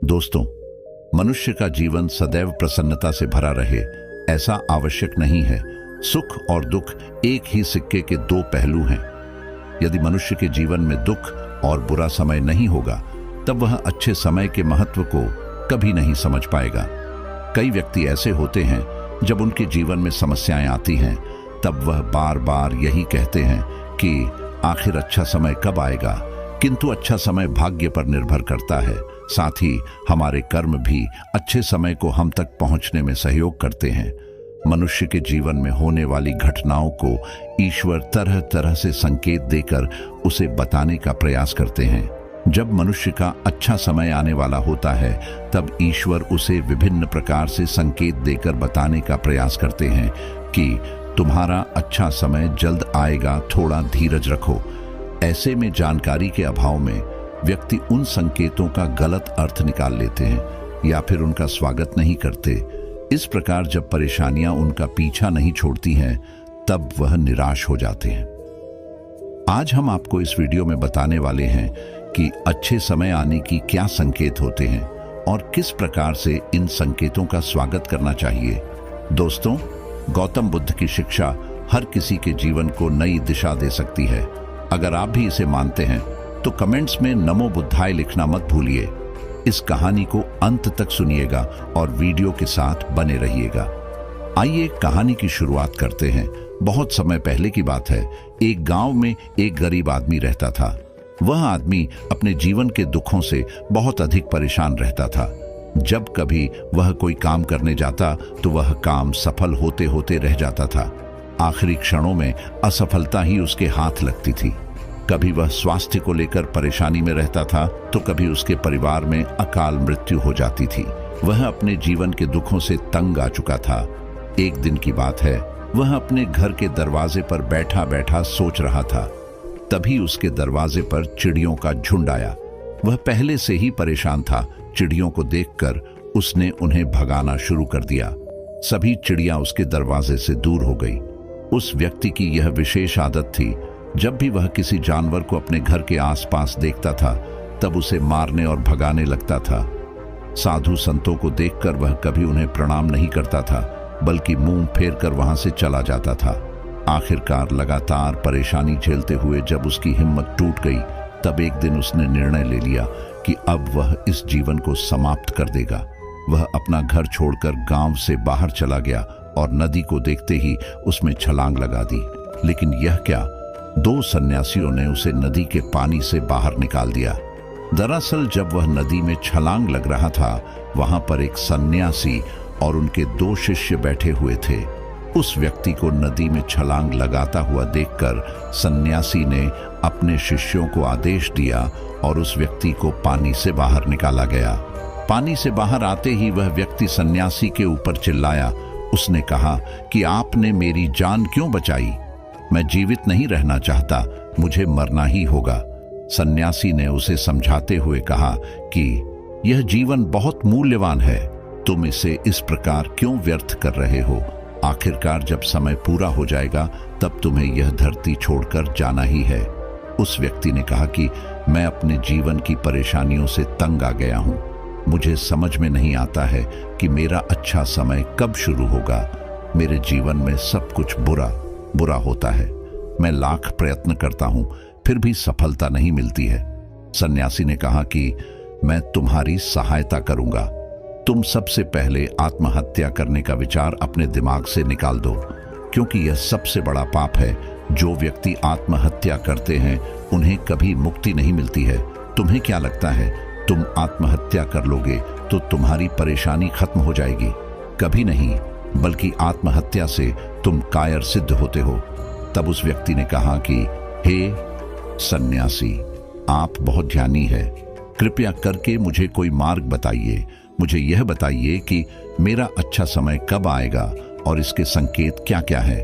दोस्तों, मनुष्य का जीवन सदैव प्रसन्नता से भरा रहे ऐसा आवश्यक नहीं है। सुख और दुख एक ही सिक्के के दो पहलू हैं। यदि मनुष्य के जीवन में दुख और बुरा समय नहीं होगा तब वह अच्छे समय के महत्व को कभी नहीं समझ पाएगा। कई व्यक्ति ऐसे होते हैं जब उनके जीवन में समस्याएं आती हैं तब वह बार बार यही कहते हैं कि आखिर अच्छा समय कब आएगा, किंतु अच्छा समय भाग्य पर निर्भर करता है। साथ ही हमारे कर्म भी अच्छे समय को हम तक पहुंचने में सहयोग करते हैं। मनुष्य के जीवन में होने वाली घटनाओं को ईश्वर तरह तरह से संकेत देकर उसे बताने का प्रयास करते हैं। जब मनुष्य का अच्छा समय आने वाला होता है तब ईश्वर उसे विभिन्न प्रकार से संकेत देकर बताने का प्रयास करते हैं कि तुम्हारा अच्छा समय जल्द आएगा, थोड़ा धीरज रखो। ऐसे में जानकारी के अभाव में व्यक्ति उन संकेतों का गलत अर्थ निकाल लेते हैं या फिर उनका स्वागत नहीं करते। इस प्रकार जब परेशानियां उनका पीछा नहीं छोड़ती हैं तब वह निराश हो जाते हैं। आज हम आपको इस वीडियो में बताने वाले हैं कि अच्छे समय आने की क्या संकेत होते हैं और किस प्रकार से इन संकेतों का स्वागत करना चाहिए। दोस्तों, गौतम बुद्ध की शिक्षा हर किसी के जीवन को नई दिशा दे सकती है। अगर आप भी इसे मानते हैं तो कमेंट्स में नमो बुद्धाय लिखना मत भूलिए। इस कहानी को अंत तक सुनिएगा और वीडियो के साथ बने रहिएगा। आइए कहानी की शुरुआत करते हैं। बहुत समय पहले की बात है। एक गांव में एक गरीब आदमी रहता था। वह आदमी अपने जीवन के दुखों से बहुत अधिक परेशान रहता था। जब कभी वह कोई काम करने जाता तो वह काम सफल होते होते रह जाता था। आखिरी क्षणों में असफलता ही उसके हाथ लगती थी। कभी वह स्वास्थ्य को लेकर परेशानी में रहता था तो कभी उसके परिवार में अकाल मृत्यु हो जाती थी। वह अपने जीवन के दुखों से तंग आ चुका था। एक दिन की बात है, वह अपने घर के दरवाजे पर बैठा बैठा सोच रहा था। तभी उसके दरवाजे पर चिड़ियों का झुंड आया। वह पहले से ही परेशान था। चिड़ियों को देखकर उसने उन्हें भगाना शुरू कर दिया। सभी चिड़ियां उसके दरवाजे से दूर हो गई। उस व्यक्ति की यह विशेष आदत थी, जब भी वह किसी जानवर को अपने घर के आसपास देखता था तब उसे मारने और भगाने लगता था। साधु संतों को देखकर वह कभी उन्हें प्रणाम नहीं करता था, बल्कि मुंह फेर कर वहां से चला जाता था। आखिरकार लगातार परेशानी झेलते हुए जब उसकी हिम्मत टूट गई तब एक दिन उसने निर्णय ले लिया कि अब वह इस जीवन को समाप्त कर देगा। वह अपना घर छोड़कर गांव से बाहर चला गया और नदी को देखते ही उसमें छलांग लगा दी। लेकिन यह क्या, दो सन्यासियों ने उसे नदी के पानी से बाहर निकाल दिया। दरअसल जब वह नदी में छलांग लग रहा था वहां पर एक सन्यासी और उनके दो शिष्य बैठे हुए थे। उस व्यक्ति को नदी में छलांग लगाता हुआ देखकर सन्यासी ने अपने शिष्यों को आदेश दिया और उस व्यक्ति को पानी से बाहर निकाला गया। पानी से बाहर आते ही वह व्यक्ति सन्यासी के ऊपर चिल्लाया। उसने कहा कि आपने मेरी जान क्यों बचाई? मैं जीवित नहीं रहना चाहता, मुझे मरना ही होगा। सन्यासी ने उसे समझाते हुए कहा कि यह जीवन बहुत मूल्यवान है, तुम इसे इस प्रकार क्यों व्यर्थ कर रहे हो? आखिरकार जब समय पूरा हो जाएगा तब तुम्हें यह धरती छोड़कर जाना ही है। उस व्यक्ति ने कहा कि मैं अपने जीवन की परेशानियों से तंग आ गया हूं। मुझे समझ में नहीं आता है कि मेरा अच्छा समय कब शुरू होगा। मेरे जीवन में सब कुछ बुरा बुरा होता है। मैं लाख प्रयत्न करता हूं फिर भी सफलता नहीं मिलती है। सन्यासी ने कहा कि मैं तुम्हारी सहायता करूंगा। तुम सबसे पहले आत्महत्या करने का विचार अपने दिमाग से निकाल दो, क्योंकि यह सबसे बड़ा पाप है। जो व्यक्ति आत्महत्या करते हैं उन्हें कभी मुक्ति नहीं मिलती है। तुम्हें क्या लगता है तुम आत्महत्या कर लोगे तो तुम्हारी परेशानी खत्म हो जाएगी? कभी नहीं, बल्कि आत्महत्या से तुम कायर सिद्ध होते हो। तब उस व्यक्ति ने कहा कि हे सन्यासी, आप बहुत ज्ञानी है, कृपया करके मुझे कोई मार्ग बताइए। मुझे यह बताइए कि मेरा अच्छा समय कब आएगा और इसके संकेत क्या क्या है।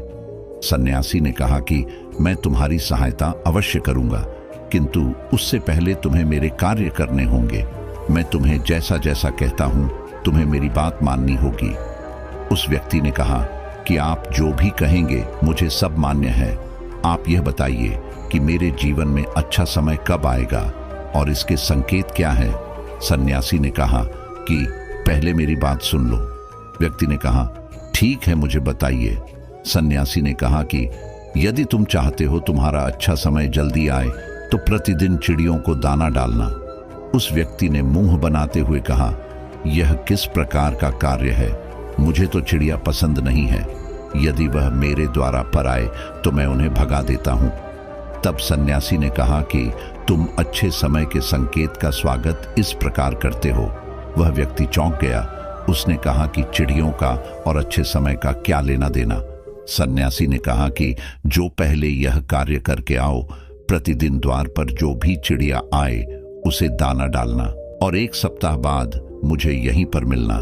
सन्यासी ने कहा कि मैं तुम्हारी सहायता अवश्य करूंगा, किंतु उससे पहले तुम्हें मेरे कार्य करने होंगे। मैं तुम्हें जैसा जैसा कहता हूं तुम्हें मेरी बात माननी होगी। उस व्यक्ति ने कहा कि आप जो भी कहेंगे मुझे सब मान्य है। आप यह बताइए कि मेरे जीवन में अच्छा समय कब आएगा और इसके संकेत क्या है। सन्यासी ने कहा कि पहले मेरी बात सुन लो। व्यक्ति ने कहा, ठीक है, मुझे बताइए। सन्यासी ने कहा कि यदि तुम चाहते हो तुम्हारा अच्छा समय जल्दी आए तो प्रतिदिन चिड़ियों को दाना डालना। उस व्यक्ति ने मुंह बनाते हुए कहा, यह किस प्रकार का कार्य है? मुझे तो चिड़िया पसंद नहीं है। यदि वह मेरे द्वारा पर आए तो मैं उन्हें भगा देता हूं। तब सन्यासी ने कहा कि तुम अच्छे समय के संकेत का स्वागत इस प्रकार करते हो। वह व्यक्ति चौंक गया। उसने कहा कि चिड़ियों का और अच्छे समय का क्या लेना देना? सन्यासी ने कहा कि जो पहले यह कार्य करके आओ, प्रतिदिन द्वार पर जो भी चिड़िया आए उसे दाना डालना और 1 सप्ताह बाद मुझे यहीं पर मिलना।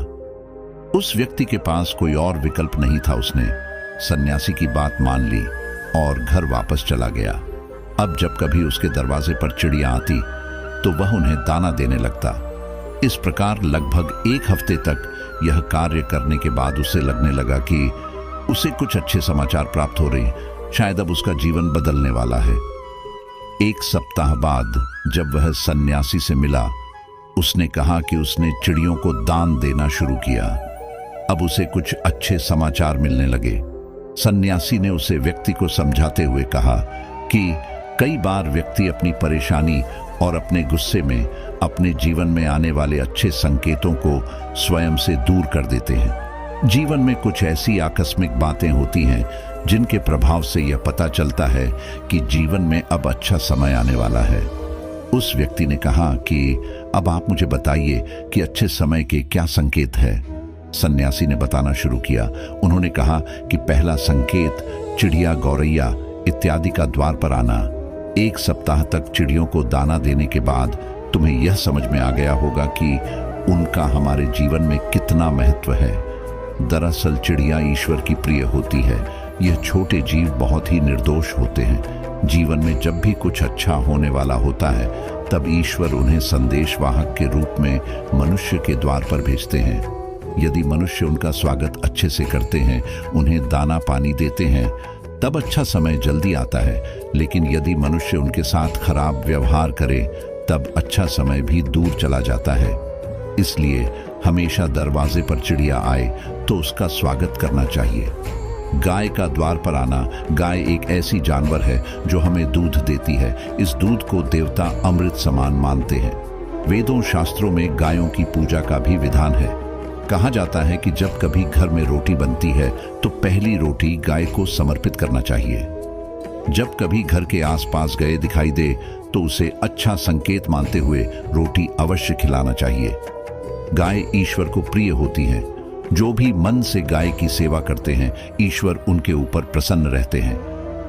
उस व्यक्ति के पास कोई और विकल्प नहीं था। उसने सन्यासी की बात मान ली और घर वापस चला गया। अब जब कभी उसके दरवाजे पर चिड़िया आती तो वह उन्हें दाना देने लगता। इस प्रकार लगभग 1 हफ्ते तक यह कार्य करने के बाद उसे लगने लगा कि उसे कुछ अच्छे समाचार प्राप्त हो रहे, शायद अब उसका जीवन बदलने वाला है। 1 सप्ताह बाद जब वह सन्यासी से मिला, उसने कहा कि उसने चिड़ियों को दान देना शुरू किया। अब उसे कुछ अच्छे समाचार मिलने लगे। सन्यासी ने उसे व्यक्ति को समझाते हुए कहा कि कई बार व्यक्ति अपनी परेशानी और अपने गुस्से में अपने जीवन में आने वाले अच्छे संकेतों को स्वयं से दूर कर देते हैं। जीवन में कुछ ऐसी आकस्मिक बातें होती हैं जिनके प्रभाव से यह पता चलता है कि जीवन में अब अच्छा समय आने वाला है। उस व्यक्ति ने कहा कि अब आप मुझे बताइए कि अच्छे समय के क्या संकेत है। सन्यासी ने बताना शुरू किया। उन्होंने कहा कि पहला संकेत चिड़िया, गौरैया इत्यादि का द्वार पर आना। 1 सप्ताह तक चिड़ियों को दाना देने के बाद तुम्हें यह समझ में आ गया होगा कि उनका हमारे जीवन में कितना महत्व है। दरअसल चिड़िया ईश्वर की प्रिय होती है। यह छोटे जीव बहुत ही निर्दोष होते हैं। जीवन में जब भी कुछ अच्छा होने वाला होता है तब ईश्वर उन्हें संदेशवाहक के रूप में मनुष्य के द्वार पर भेजते हैं। यदि मनुष्य उनका स्वागत अच्छे से करते हैं, उन्हें दाना पानी देते हैं, तब अच्छा समय जल्दी आता है। लेकिन यदि मनुष्य उनके साथ खराब व्यवहार करे तब अच्छा समय भी दूर चला जाता है। इसलिए हमेशा दरवाजे पर चिड़िया आए तो उसका स्वागत करना चाहिए। गाय का द्वार पर आना। गाय एक ऐसी जानवर है जो हमें दूध देती है। इस दूध को देवता अमृत समान मानते हैं। वेदों शास्त्रों में गायों की पूजा का भी विधान है। कहा जाता है कि जब कभी घर में रोटी बनती है तो पहली रोटी गाय को समर्पित करना चाहिए। जब कभी घर के आसपास गाय दिखाई दे तो उसे अच्छा संकेत मानते हुए रोटी अवश्य खिलाना चाहिए। गाय ईश्वर को प्रिय होती है। जो भी मन से गाय की सेवा करते हैं, ईश्वर उनके ऊपर प्रसन्न रहते हैं।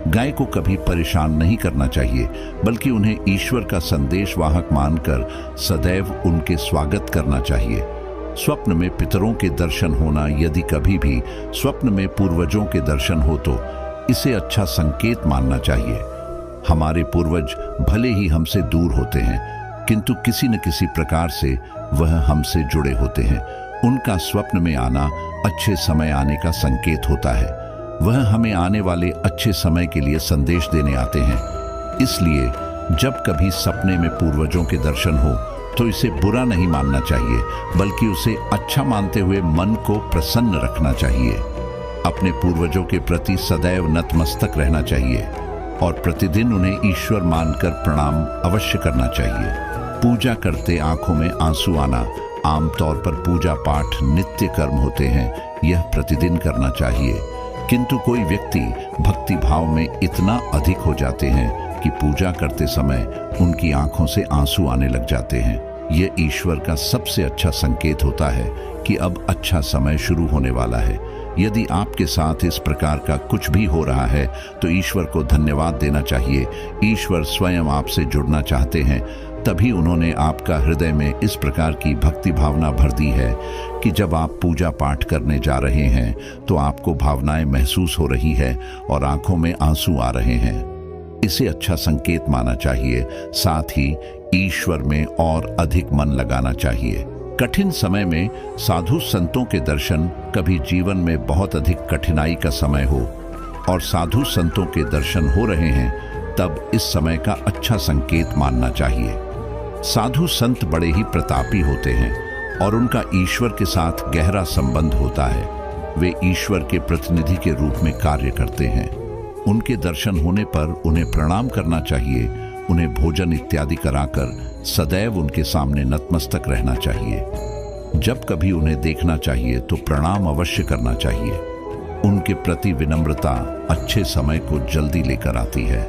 गाय को कभी परेशान नहीं करना चाहिए, बल्कि उन्हें ईश्वर का संदेशवाहक मानकर सदैव उनके स्वागत करना चाहिए। स्वप्न में पितरों के दर्शन होना। यदि कभी भी स्वप्न में पूर्वजों के दर्शन हो तो इसे अच्छा संकेत मानना चाहिए। हमारे पूर्वज भले ही हमसे दूर होते हैं, किंतु किसी न किसी प्रकार से वह हमसे जुड़े होते हैं। उनका स्वप्न में आना अच्छे समय आने का संकेत होता है। वह हमें आने वाले अच्छे समय के लिए संदेश देने आते हैं। इसलिए जब कभी सपने में पूर्वजों के दर्शन हो तो इसे बुरा नहीं मानना चाहिए, बल्कि उसे अच्छा मानते हुए मन को प्रसन्न रखना चाहिए। अपने पूर्वजों के प्रति सदैव नतमस्तक रहना चाहिए और प्रतिदिन उन्हें ईश्वर मानकर प्रणाम अवश्य करना चाहिए। पूजा करते आंखों में आंसू आना। आमतौर पर पूजा पाठ नित्य कर्म होते हैं, यह प्रतिदिन करना चाहिए। किंतु कोई व्यक्ति भक्ति भाव में इतना अधिक हो जाते हैं कि पूजा करते समय उनकी आंखों से आंसू आने लग जाते हैं। यह ईश्वर का सबसे अच्छा संकेत होता है कि अब अच्छा समय शुरू होने वाला है। यदि आपके साथ इस प्रकार का कुछ भी हो रहा है तो ईश्वर को धन्यवाद देना चाहिए। ईश्वर स्वयं आपसे जुड़ना चाहते हैं, तभी उन्होंने आपका हृदय में इस प्रकार की भक्ति भावना भर दी है कि जब आप पूजा पाठ करने जा रहे हैं तो आपको भावनाएं महसूस हो रही है और आंखों में आंसू आ रहे हैं। इसे अच्छा संकेत माना चाहिए। साथ ही ईश्वर में और अधिक मन लगाना चाहिए। कठिन समय में साधु संतों के दर्शन। कभी जीवन में बहुत अधिक कठिनाई का समय हो और साधु संतों के दर्शन हो रहे हैं, तब इस समय का अच्छा संकेत मानना चाहिए। साधु संत बड़े ही प्रतापी होते हैं और उनका ईश्वर के साथ गहरा संबंध होता है। वे ईश्वर के प्रतिनिधि के रूप में कार्य करते हैं। उनके दर्शन होने पर उन्हें प्रणाम करना चाहिए। उन्हें भोजन इत्यादि कराकर सदैव उनके सामने नतमस्तक रहना चाहिए। जब कभी उन्हें देखना चाहिए तो प्रणाम अवश्य करना चाहिए। उनके प्रति विनम्रता अच्छे समय को जल्दी लेकर आती है।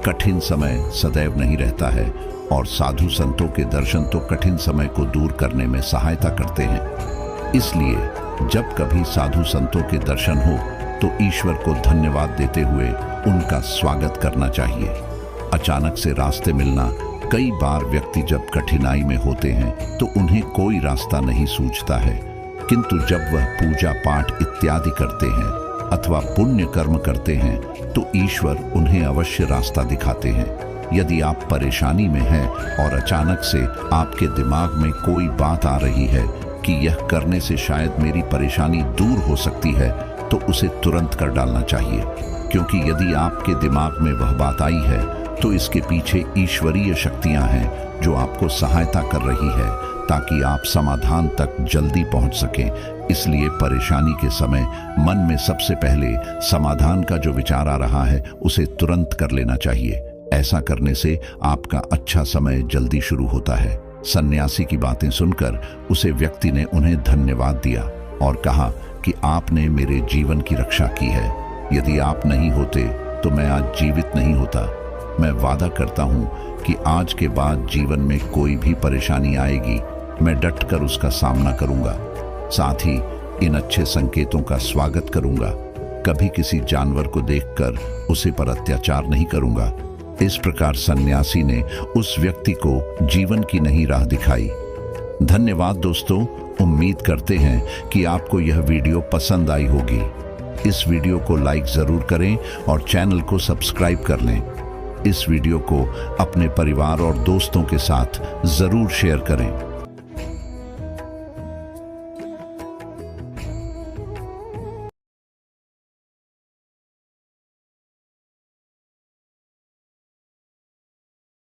कठिन समय सदैव नहीं रहता है और साधु संतों के दर्शन तो कठिन समय को दूर करने में सहायता करते हैं। इसलिए जब कभी साधु संतों के दर्शन हो तो ईश्वर को धन्यवाद देते हुए उनका स्वागत करना चाहिए। अचानक से रास्ते मिलना, कई बार व्यक्ति जब कठिनाई में होते हैं तो उन्हें कोई रास्ता नहीं सूझता है, किंतु जब वह पूजा पाठ इत्यादि करते हैं अथवा पुण्य कर्म करते हैं तो ईश्वर उन्हें अवश्य रास्ता दिखाते हैं। यदि आप परेशानी में हैं और अचानक से आपके दिमाग में कोई बात आ रही है कि यह करने से शायद मेरी परेशानी दूर हो सकती है, तो उसे तुरंत कर डालना चाहिए, क्योंकि यदि आपके दिमाग में वह बात आई है तो इसके पीछे ईश्वरीय शक्तियां हैं जो आपको सहायता कर रही है ताकि आप समाधान तक जल्दी पहुंच सकें। इसलिए परेशानी के समय मन में सबसे पहले समाधान का जो विचार आ रहा है उसे तुरंत कर लेना चाहिए। ऐसा करने से आपका अच्छा समय जल्दी शुरू होता है। सन्यासी की बातें सुनकर उसे व्यक्ति ने उन्हें धन्यवाद दिया और कहा कि आपने मेरे जीवन की रक्षा की है। यदि आप नहीं होते तो मैं आज जीवित नहीं होता। मैं वादा करता हूँ कि आज के बाद जीवन में कोई भी परेशानी आएगी, मैं डटकर उसका सामना करूंगा। साथ ही इन अच्छे संकेतों का स्वागत करूंगा। कभी किसी जानवर को देखकर उसे पर अत्याचार नहीं करूंगा। इस प्रकार सन्यासी ने उस व्यक्ति को जीवन की नई राह दिखाई। धन्यवाद दोस्तों, उम्मीद करते हैं कि आपको यह वीडियो पसंद आई होगी। इस वीडियो को लाइक जरूर करें और चैनल को सब्सक्राइब कर लें। इस वीडियो को अपने परिवार और दोस्तों के साथ जरूर शेयर करें।